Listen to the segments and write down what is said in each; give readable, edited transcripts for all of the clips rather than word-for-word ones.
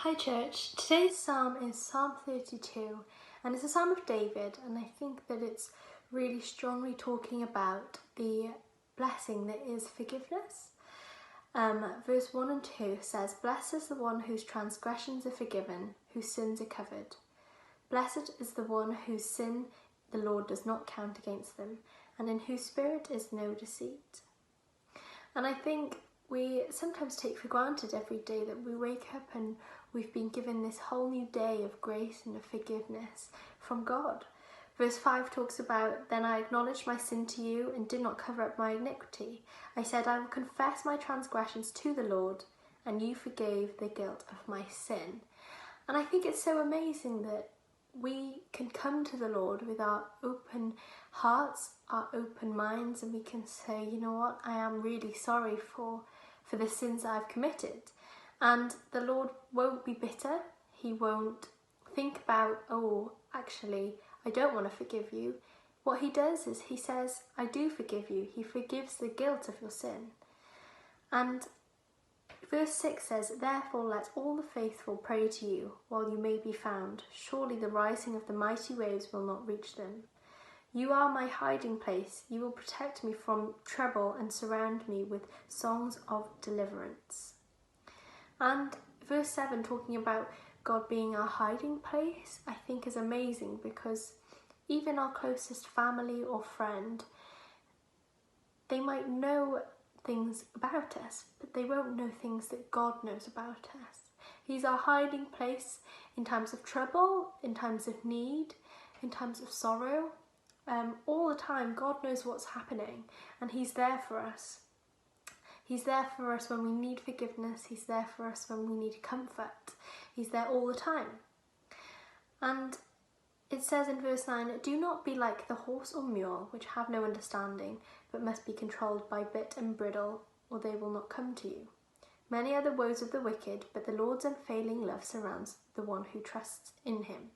Hi church, today's psalm is Psalm 32 and it's a psalm of David, and I think that it's really strongly talking about the blessing that is forgiveness. Verse 1 and 2 says, "Blessed is the one whose transgressions are forgiven, whose sins are covered. Blessed is the one whose sin the Lord does not count against them, and in whose spirit is no deceit." And I think we sometimes take for granted every day that we wake up and we've been given this whole new day of grace and of forgiveness from God. Verse 5 talks about, "Then I acknowledged my sin to you and did not cover up my iniquity. I said, I will confess my transgressions to the Lord, and you forgave the guilt of my sin." And I think it's so amazing that we can come to the Lord with our open hearts, our open minds, and we can say, you know what, I am really sorry for the sins I've committed. And the Lord won't be bitter. He won't think about, oh, actually, I don't want to forgive you. What he does is he says, I do forgive you. He forgives the guilt of your sin. And verse 6 says, "Therefore let all the faithful pray to you while you may be found. Surely the rising of the mighty waves will not reach them. You are my hiding place. You will protect me from trouble and surround me with songs of deliverance." And verse 7, talking about God being our hiding place, I think is amazing, because even our closest family or friend, they might know things about us, but they won't know things that God knows about us. He's our hiding place in times of trouble, in times of need, in times of sorrow. All the time, God knows what's happening, and he's there for us. He's there for us when we need forgiveness. He's there for us when we need comfort. He's there all the time. And it says in verse 9, "Do not be like the horse or mule, which have no understanding, but must be controlled by bit and bridle, or they will not come to you. Many are the woes of the wicked, but the Lord's unfailing love surrounds the one who trusts in him."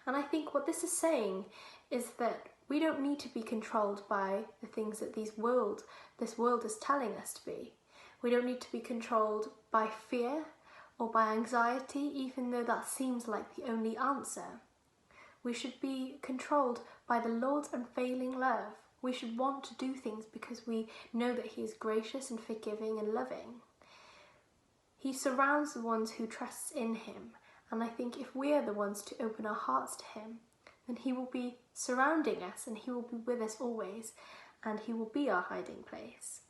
And I think what this is saying is that we don't need to be controlled by the things that this world is telling us to be. We don't need to be controlled by fear or by anxiety, even though that seems like the only answer. We should be controlled by the Lord's unfailing love. We should want to do things because we know that he is gracious and forgiving and loving. He surrounds the ones who trust in him. And I think if we are the ones to open our hearts to him, then he will be surrounding us and he will be with us always, and he will be our hiding place.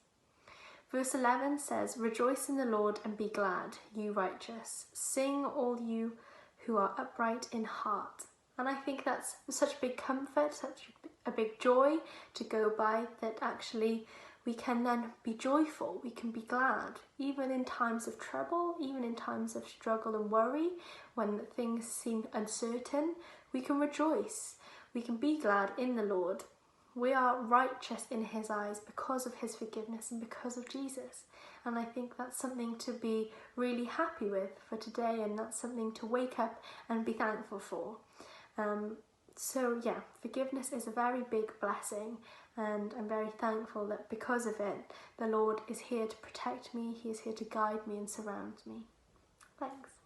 Verse 11 says, "Rejoice in the Lord and be glad, you righteous. Sing, all you who are upright in heart." And I think that's such a big comfort, such a big joy to go by, that actually we can then be joyful, we can be glad, even in times of trouble, even in times of struggle and worry, when things seem uncertain, we can rejoice, we can be glad in the Lord. We are righteous in his eyes because of his forgiveness and because of Jesus. And I think that's something to be really happy with for today, and that's something to wake up and be thankful for. So yeah, forgiveness is a very big blessing, and I'm very thankful that because of it, the Lord is here to protect me, he is here to guide me and surround me. Thanks.